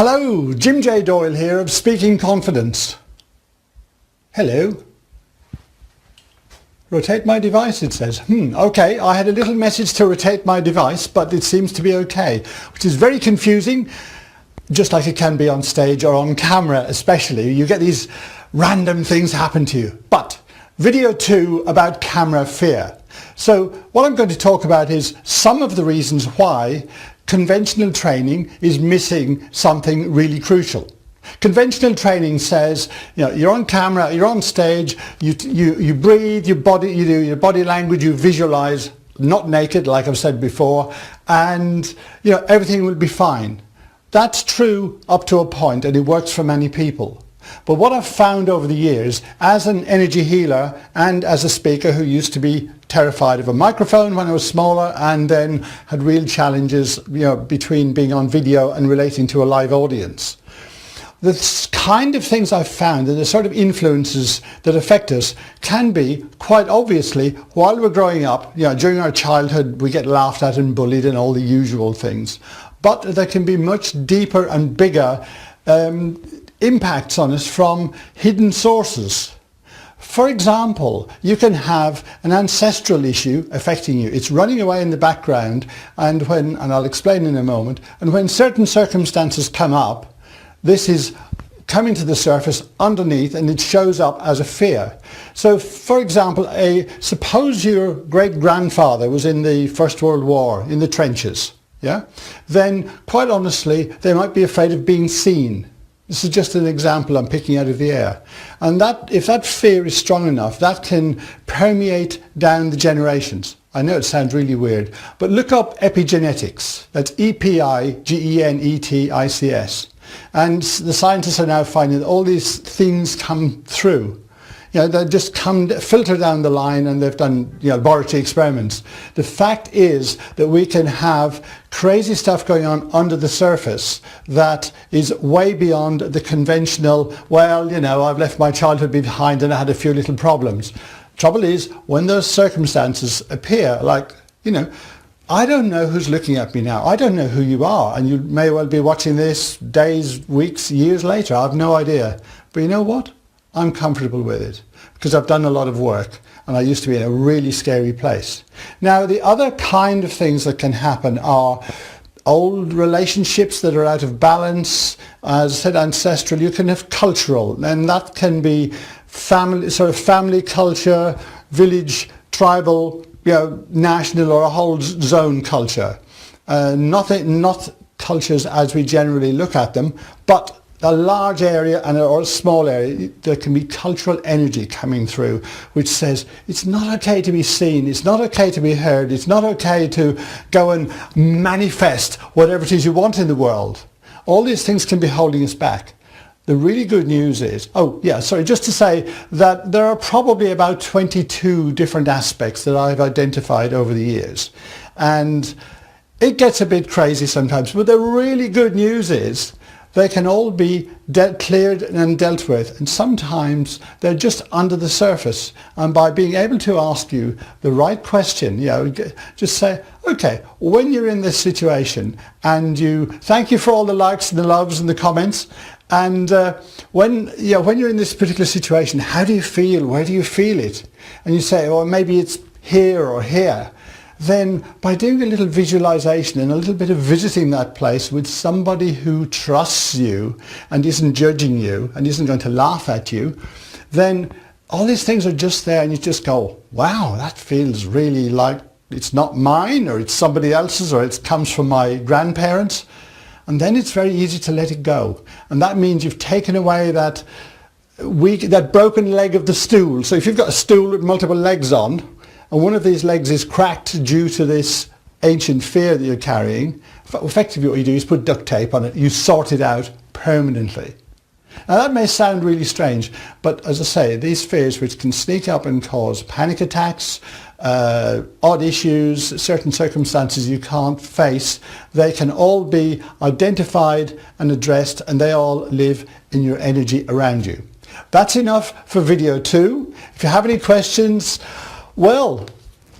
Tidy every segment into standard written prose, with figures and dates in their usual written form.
Hello, Jim J. Doyle here of Speaking Confidence. Hello. Rotate my device, it says. Okay, I had a little message to rotate my device, but it seems to be okay, which is very confusing, just like it can be on stage or on camera especially. You get these random things happen to you. But video 2 about camera fear. So what I'm going to talk about is some of the reasons why conventional training is missing something really crucial. Conventional training says, you're on camera, you're on stage, you breathe, you do your body language, you visualize, not naked like I've said before, and everything will be fine. That's true up to a point, and it works for many people. But what I've found over the years, as an energy healer and as a speaker who used to be terrified of a microphone when I was smaller and then had real challenges between being on video and relating to a live audience. The kind of things I've found and the sort of influences that affect us can be, quite obviously, while we're growing up, during our childhood we get laughed at and bullied and all the usual things. But there can be much deeper and bigger impacts on us from hidden sources. For example, you can have an ancestral issue affecting you. It's running away in the background, and I'll explain in a moment, and when certain circumstances come up, this is coming to the surface underneath and it shows up as a fear. So for example, suppose your great-grandfather was in the First World War, in the trenches, then quite honestly they might be afraid of being seen. This is just an example I'm picking out of the air. And if that fear is strong enough, that can permeate down the generations. I know it sounds really weird, but look up epigenetics. That's Epigenetics. And the scientists are now finding that all these things come through. They just filter down the line, and they've done laboratory experiments. The fact is that we can have crazy stuff going on under the surface that is way beyond the conventional, I've left my childhood behind and I had a few little problems. Trouble is, when those circumstances appear, I don't know who's looking at me now. I don't know who you are, and you may well be watching this days, weeks, years later. I have no idea. But you know what? I'm comfortable with it because I've done a lot of work and I used to be in a really scary place. Now, the other kind of things that can happen are old relationships that are out of balance. As I said, ancestral. You can have cultural, and that can be family culture, village, tribal, national, or a whole zone culture. Not cultures as we generally look at them, but a large area or a small area, there can be cultural energy coming through which says it's not okay to be seen, it's not okay to be heard, it's not okay to go and manifest whatever it is you want in the world. All these things can be holding us back. The really good news is, just to say that there are probably about 22 different aspects that I've identified over the years. And it gets a bit crazy sometimes, but the really good news is they can all be cleared and dealt with, and sometimes they're just under the surface. And by being able to ask you the right question, just say, okay, when you're in this situation, and thank you for all the likes and the loves and the comments, and when you're in this particular situation, how do you feel? Where do you feel it? And you say, maybe it's here or here. Then by doing a little visualization and a little bit of visiting that place with somebody who trusts you and isn't judging you and isn't going to laugh at you, then all these things are just there, and you just go, wow, that feels really like it's not mine, or it's somebody else's, or it comes from my grandparents. And then it's very easy to let it go. And that means you've taken away that broken leg of the stool. So if you've got a stool with multiple legs on, and one of these legs is cracked due to this ancient fear that you're carrying, effectively what you do is put duct tape on it. You sort it out permanently. Now that may sound really strange, but as I say, these fears which can sneak up and cause panic attacks, odd issues, certain circumstances you can't face, they can all be identified and addressed, and they all live in your energy around you. That's enough for video 2. If you have any questions,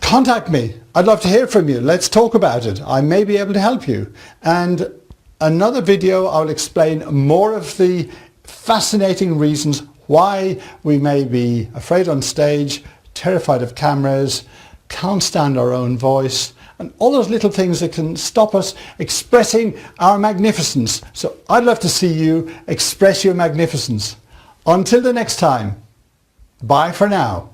contact me. I'd love to hear from you. Let's talk about it. I may be able to help you. And another video I'll explain more of the fascinating reasons why we may be afraid on stage, terrified of cameras, can't stand our own voice, and all those little things that can stop us expressing our magnificence. So I'd love to see you express your magnificence. Until the next time, bye for now.